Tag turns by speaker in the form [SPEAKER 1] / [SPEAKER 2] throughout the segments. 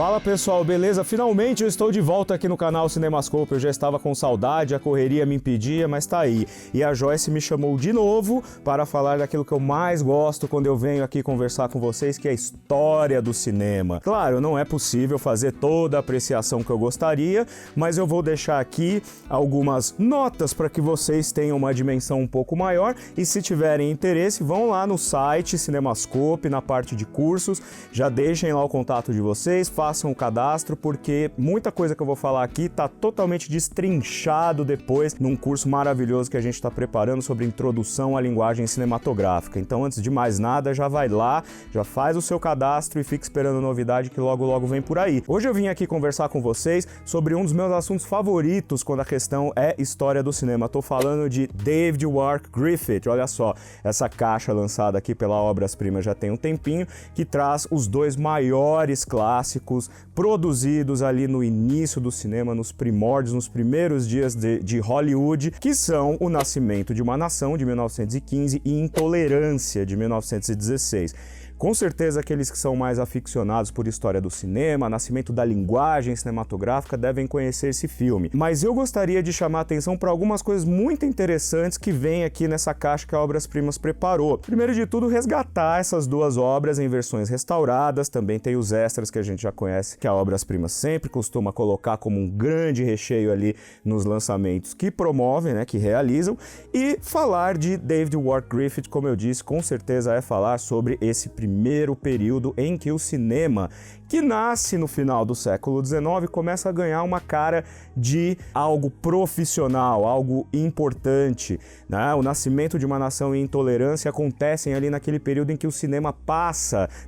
[SPEAKER 1] Fala pessoal, beleza? Finalmente eu estou de volta aqui no canal Cinemascope. Eu já estava com saudade, a correria me impedia, mas tá aí. E a Joyce me chamou de novo para falar daquilo que eu mais gosto quando eu venho aqui conversar com vocês, que é a história do cinema. Claro, não é possível fazer toda a apreciação que eu gostaria, mas eu vou deixar aqui algumas notas para que vocês tenham uma dimensão um pouco maior. E se tiverem interesse, vão lá no site Cinemascope, na parte de cursos, já deixem lá o contato de vocês, façam o cadastro, porque muita coisa que eu vou falar aqui está totalmente destrinchado depois num curso maravilhoso que a gente está preparando sobre introdução à linguagem cinematográfica. Então, antes de mais nada, já vai lá, já faz o seu cadastro e fica esperando novidade que logo logo vem por aí. Hoje eu vim aqui conversar com vocês sobre um dos meus assuntos favoritos quando a questão é história do cinema. Estou falando de David Wark Griffith. Olha só, essa caixa lançada aqui pela Obras Primas já tem um tempinho, que traz os dois maiores clássicos produzidos ali no início do cinema, nos primórdios, nos primeiros dias de Hollywood, que são O Nascimento de uma Nação, de 1915, e Intolerância, de 1916. Com certeza, aqueles que são mais aficionados por história do cinema, nascimento da linguagem cinematográfica, devem conhecer esse filme. Mas eu gostaria de chamar a atenção para algumas coisas muito interessantes que vem aqui nessa caixa que a Obras Primas preparou. Primeiro de tudo, resgatar essas duas obras em versões restauradas. Também tem os extras que a gente já conhece, que a Obras Primas sempre costuma colocar como um grande recheio ali nos lançamentos que promovem, né, que realizam. E falar de David Wark Griffith, como eu disse, com certeza é falar sobre esse primeiro período em que o cinema, que nasce no final do século XIX, começa a ganhar uma cara de algo profissional, algo importante, né? O Nascimento de uma Nação e Intolerância acontecem ali naquele período em que o cinema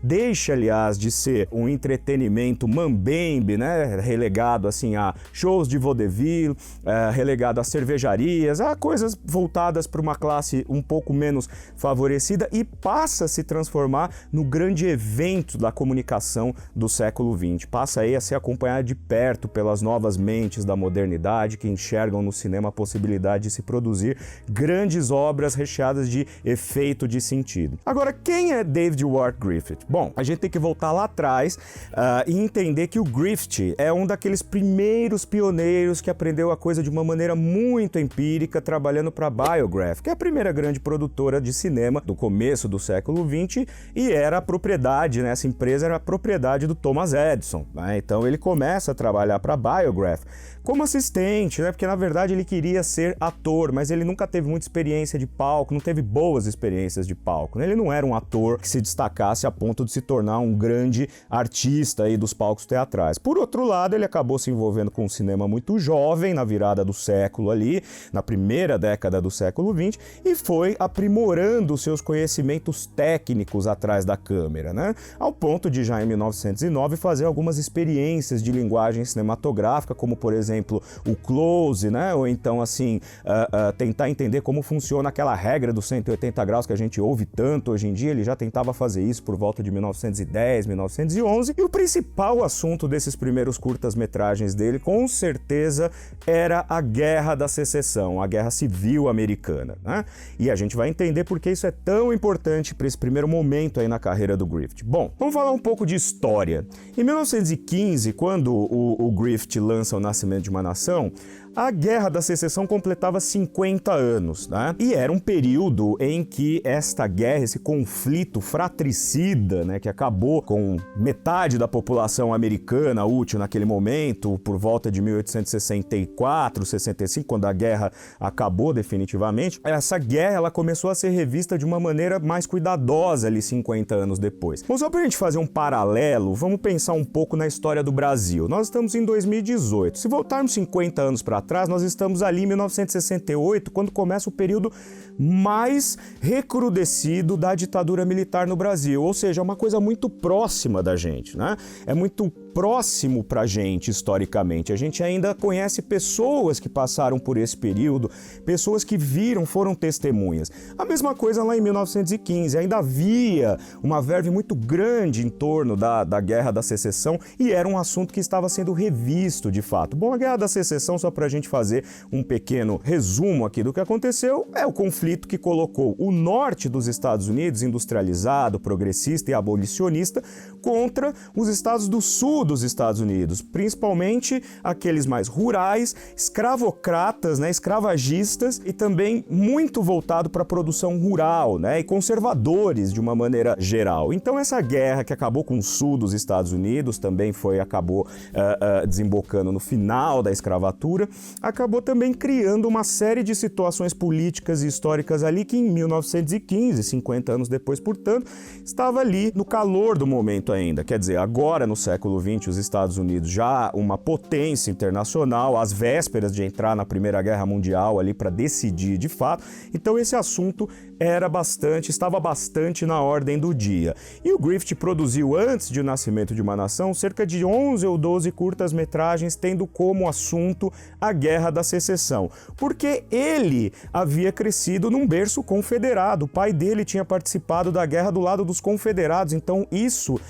[SPEAKER 1] deixa, aliás, de ser um entretenimento mambembe, né? Relegado assim a shows de vaudeville, relegado a cervejarias, a coisas voltadas para uma classe um pouco menos favorecida, e passa a se transformar no grande evento da comunicação do século XX. Passa aí a ser acompanhado de perto pelas novas mentes da modernidade que enxergam no cinema a possibilidade de se produzir grandes obras recheadas de efeito de sentido. Agora, quem é David Wark Griffith? Bom, a gente tem que voltar lá atrás e entender que o Griffith é um daqueles primeiros pioneiros que aprendeu a coisa de uma maneira muito empírica, trabalhando para a Biograph, que é a primeira grande produtora de cinema do começo do século XX, e era a propriedade, né? Essa empresa era a propriedade do Thomas Edison, né? Então ele começa a trabalhar para a Biograph como assistente, né? Porque na verdade ele queria ser ator, mas ele nunca teve muita experiência de palco, não teve boas experiências de palco, né? Ele não era um ator que se destacasse a ponto de se tornar um grande artista aí dos palcos teatrais. Por outro lado, ele acabou se envolvendo com o cinema muito jovem, na virada do século ali, na primeira década do século XX, e foi aprimorando seus conhecimentos técnicos atrás da câmera, né? Ao ponto de já em 1909 fazer algumas experiências de linguagem cinematográfica, como por exemplo o close, né? Ou então assim tentar entender como funciona aquela regra dos 180 graus que a gente ouve tanto hoje em dia. Ele já tentava fazer isso por volta de 1910, 1911, e o principal assunto desses primeiros curtas-metragens dele, com certeza, era a Guerra da Secessão, a Guerra Civil Americana, né? E a gente vai entender por que isso é tão importante para esse primeiro momento aí na carreira do Griffith. Bom, vamos falar um pouco de história. Em 1915, quando o Griffith lança O Nascimento de uma Nação, a Guerra da Secessão completava 50 anos, né? E era um período em que esta guerra, esse conflito fratricida, né, que acabou com metade da população americana útil naquele momento, por volta de 1864, 65, quando a guerra acabou definitivamente, essa guerra ela começou a ser revista de uma maneira mais cuidadosa ali 50 anos depois. Bom, só pra gente fazer um paralelo, vamos pensar um pouco na história do Brasil. Nós estamos em 2018. Se voltarmos 50 anos para trás, nós estamos ali em 1968, quando começa o período mais recrudescido da ditadura militar no Brasil, ou seja, é uma coisa muito próxima da gente, né? É muito próximo pra gente historicamente. A gente ainda conhece pessoas que passaram por esse período, pessoas que viram, foram testemunhas. A mesma coisa lá em 1915, ainda havia uma verve muito grande em torno da Guerra da Secessão, e era um assunto que estava sendo revisto de fato. Bom, a Guerra da Secessão, só pra gente fazer um pequeno resumo aqui do que aconteceu, é o conflito que colocou o norte dos Estados Unidos, industrializado, progressista e abolicionista, contra os estados do sul sul dos Estados Unidos, principalmente aqueles mais rurais, escravocratas, né, escravagistas e também muito voltado para a produção rural, né, e conservadores de uma maneira geral. Então essa guerra que acabou com o sul dos Estados Unidos, também acabou desembocando no final da escravatura, acabou também criando uma série de situações políticas e históricas ali que em 1915, 50 anos depois, portanto, estava ali no calor do momento ainda. Quer dizer, agora no século XX, os Estados Unidos já uma potência internacional, às vésperas de entrar na Primeira Guerra Mundial ali para decidir de fato. Então esse assunto estava bastante na ordem do dia. E o Griffith produziu, antes de O Nascimento de uma Nação, cerca de 11 ou 12 curtas-metragens tendo como assunto a Guerra da Secessão, porque ele havia crescido num berço confederado. O pai dele tinha participado da guerra do lado dos confederados, então isso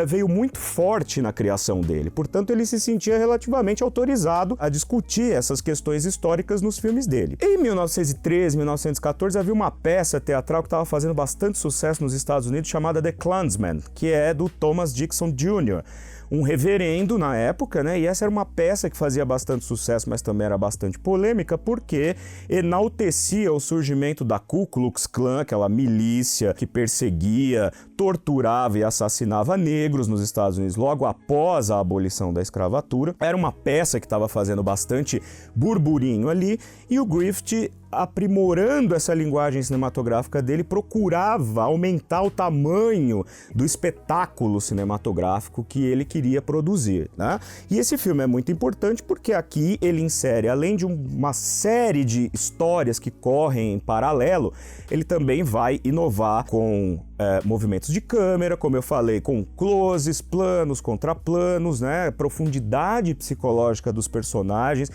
[SPEAKER 1] veio muito forte na criação dele. Portanto, ele se sentia relativamente autorizado a discutir essas questões históricas nos filmes dele. Em 1913, 1914, havia uma peça teatral que estava fazendo bastante sucesso nos Estados Unidos, chamada The Klansman, que é do Thomas Dixon Jr., um reverendo na época, né? E essa era uma peça que fazia bastante sucesso, mas também era bastante polêmica, porque enaltecia o surgimento da Ku Klux Klan, aquela milícia que perseguia, torturava e assassinava negros nos Estados Unidos logo após a abolição da escravatura. Era uma peça que estava fazendo bastante burburinho ali, e o Griffith, aprimorando essa linguagem cinematográfica dele, procurava aumentar o tamanho do espetáculo cinematográfico que ele queria produzir, né? E esse filme é muito importante porque aqui ele insere, além de uma série de histórias que correm em paralelo, ele também vai inovar com movimentos de câmera, como eu falei, com closes, planos, contraplanos, né? Profundidade psicológica dos personagens.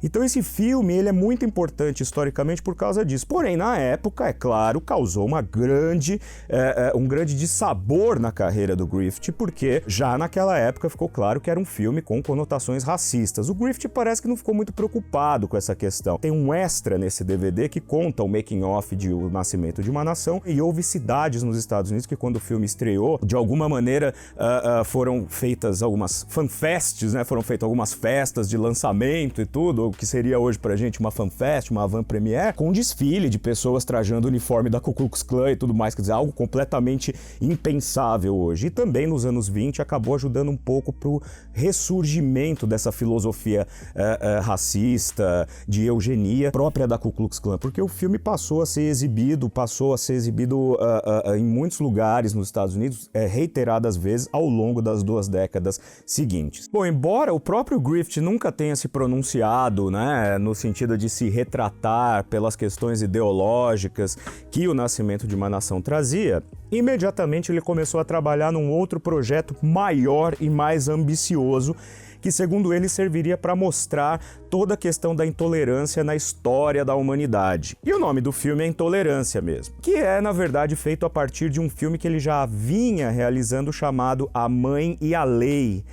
[SPEAKER 1] Então esse filme ele é muito importante historicamente por causa disso. Porém, na época, é claro, causou um grande dissabor na carreira do Griffith, porque já naquela época ficou claro que era um filme com conotações racistas. O Griffith parece que não ficou muito preocupado com essa questão. Tem um extra nesse DVD que conta o making-of de O Nascimento de uma Nação, e houve cidades nos Estados Unidos que, quando o filme estreou, de alguma maneira foram feitas algumas fanfests, né? Foram feitas algumas festas de lançamento e tudo, o que seria hoje pra gente uma fanfest, uma avant-premiere, com um desfile de pessoas trajando o uniforme da Ku Klux Klan e tudo mais, quer dizer, algo completamente impensável hoje. E também nos anos 20 acabou ajudando um pouco pro ressurgimento dessa filosofia racista, de eugenia própria da Ku Klux Klan, porque o filme passou a ser exibido em muitos lugares nos Estados Unidos, reiteradas vezes ao longo das 2 décadas seguintes. Bom, embora o próprio Griffith nunca tenha se pronunciado, né, no sentido de se retratar pelas questões ideológicas que O Nascimento de uma Nação trazia, imediatamente ele começou a trabalhar num outro projeto maior e mais ambicioso, que, segundo ele, serviria para mostrar toda a questão da intolerância na história da humanidade. E o nome do filme é Intolerância mesmo, que é, na verdade, feito a partir de um filme que ele já vinha realizando chamado A Mãe e a Lei,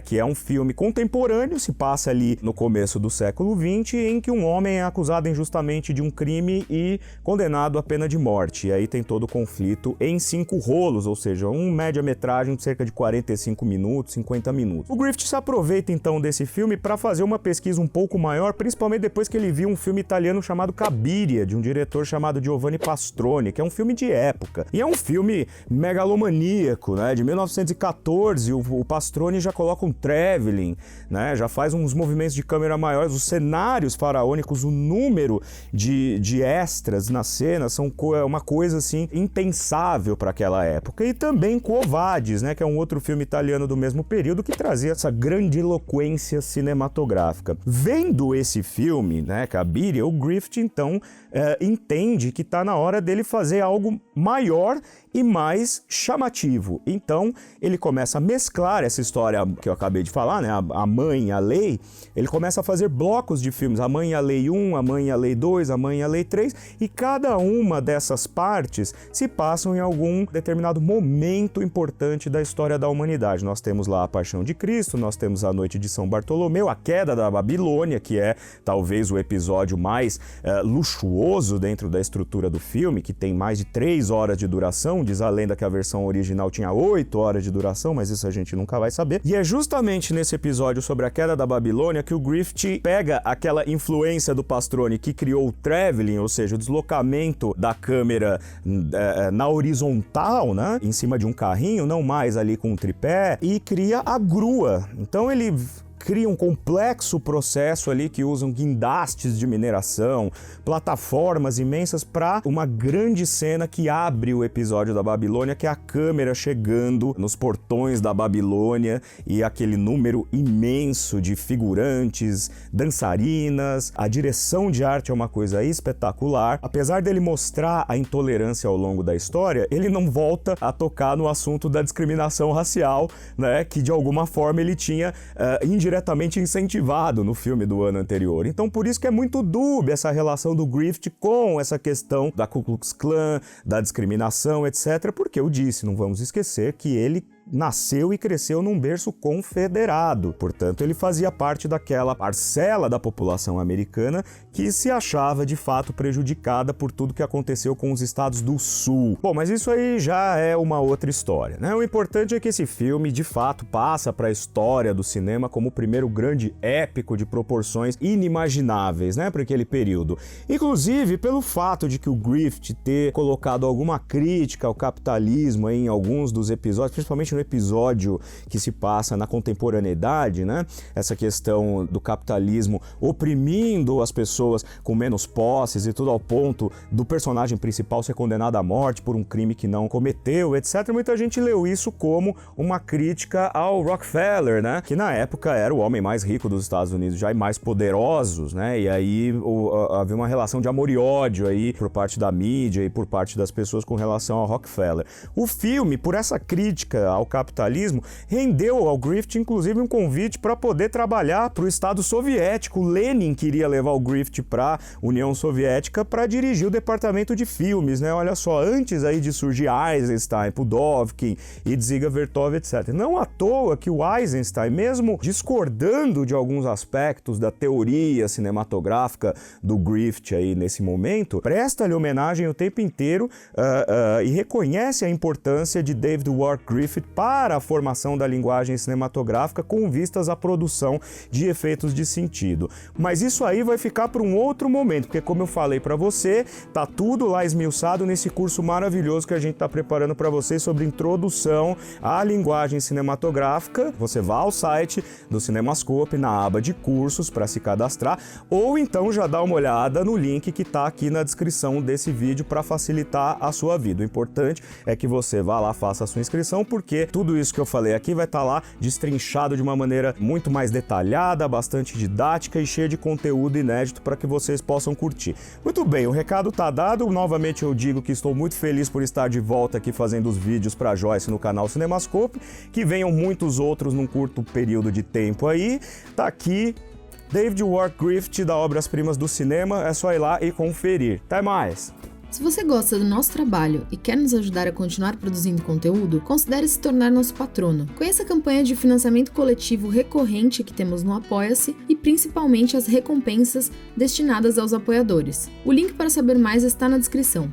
[SPEAKER 1] que é um filme contemporâneo, se passa ali no começo do século XX, em que um homem é acusado injustamente de um crime e condenado à pena de morte. E aí tem todo o conflito em 5 rolos, ou seja, um média-metragem de cerca de 45 minutos, 50 minutos. O Griffith se aproveita então desse filme para fazer uma pesquisa um pouco maior, principalmente depois que ele viu um filme italiano chamado Cabiria, de um diretor chamado Giovanni Pastrone, que é um filme de época. E é um filme megalomaníaco, né, de 1914, o Pastrone já coloca um traveling, né? Já faz uns movimentos de câmera maiores, os cenários faraônicos, o número de extras na cena são uma coisa assim impensável para aquela época. E também Quo Vadis, né? Que é um outro filme italiano do mesmo período que trazia essa grandiloquência cinematográfica. Vendo esse filme, né, Cabiria, o Griffith então entende que está na hora dele fazer algo maior e mais chamativo. Então, ele começa a mesclar essa história que eu acabei de falar, né? A Mãe e a Lei. Ele começa a fazer blocos de filmes. A Mãe e a Lei 1, A Mãe e a Lei 2, A Mãe e a Lei 3. E cada uma dessas partes se passam em algum determinado momento importante da história da humanidade. Nós temos lá a Paixão de Cristo, nós temos a Noite de São Bartolomeu, a Queda da Babilônia, que é talvez o episódio mais luxuoso dentro da estrutura do filme, que tem mais de 3 horas de duração. Diz a lenda que a versão original tinha 8 horas de duração, mas isso a gente nunca vai saber. E é justamente nesse episódio sobre a queda da Babilônia que o Griffith pega aquela influência do Pastrone que criou o traveling, ou seja, o deslocamento da câmera na horizontal, né, em cima de um carrinho, não mais ali com um tripé, e cria a grua. Então ele cria um complexo processo ali que usam guindastes de mineração, plataformas imensas para uma grande cena que abre o episódio da Babilônia, que é a câmera chegando nos portões da Babilônia e aquele número imenso de figurantes, dançarinas. A direção de arte é uma coisa espetacular. Apesar dele mostrar a intolerância ao longo da história, ele não volta a tocar no assunto da discriminação racial, né, que de alguma forma ele tinha diretamente incentivado no filme do ano anterior. Então por isso que é muito dúbia essa relação do Griffith com essa questão da Ku Klux Klan, da discriminação, etc. Porque eu disse, não vamos esquecer que ele nasceu e cresceu num berço confederado. Portanto, ele fazia parte daquela parcela da população americana que se achava de fato prejudicada por tudo que aconteceu com os estados do Sul. Bom, mas isso aí já é uma outra história, né? O importante é que esse filme, de fato, passa para a história do cinema como o primeiro grande épico de proporções inimagináveis, né, para aquele período. Inclusive, pelo fato de que o Griffith ter colocado alguma crítica ao capitalismo em alguns dos episódios, principalmente no episódio que se passa na contemporaneidade, né? Essa questão do capitalismo oprimindo as pessoas com menos posses e tudo ao ponto do personagem principal ser condenado à morte por um crime que não cometeu, etc. Muita gente leu isso como uma crítica ao Rockefeller, né? Que na época era o homem mais rico dos Estados Unidos já e mais poderosos, né? E aí havia uma relação de amor e ódio aí por parte da mídia e por parte das pessoas com relação ao Rockefeller. O filme, por essa crítica ao capitalismo, rendeu ao Griffith, inclusive, um convite para poder trabalhar para o Estado soviético. Lenin queria levar o Griffith para a União Soviética para dirigir o departamento de filmes, né? Olha só, antes aí de surgir Eisenstein, Pudovkin e Dziga Vertov, etc. Não à toa que o Eisenstein, mesmo discordando de alguns aspectos da teoria cinematográfica do Griffith aí nesse momento, presta-lhe homenagem o tempo inteiro e reconhece a importância de David Wark Griffith para a formação da linguagem cinematográfica com vistas à produção de efeitos de sentido. Mas isso aí vai ficar para um outro momento, porque como eu falei para você, tá tudo lá esmiuçado nesse curso maravilhoso que a gente tá preparando para vocês sobre introdução à linguagem cinematográfica. Você vai ao site do Cinemascope, na aba de cursos para se cadastrar, ou então já dá uma olhada no link que tá aqui na descrição desse vídeo para facilitar a sua vida. O importante é que você vá lá, faça a sua inscrição, porque tudo isso que eu falei aqui vai estar lá destrinchado de uma maneira muito mais detalhada, bastante didática e cheia de conteúdo inédito para que vocês possam curtir. Muito bem, o recado tá dado. Novamente eu digo que estou muito feliz por estar de volta aqui fazendo os vídeos para Joyce no canal Cinemascope, que venham muitos outros num curto período de tempo aí. Tá aqui David Wark Griffith da Obras Primas do Cinema, é só ir lá e conferir. Até mais!
[SPEAKER 2] Se você gosta do nosso trabalho e quer nos ajudar a continuar produzindo conteúdo, considere se tornar nosso patrono. Conheça a campanha de financiamento coletivo recorrente que temos no Apoia-se e principalmente as recompensas destinadas aos apoiadores. O link para saber mais está na descrição.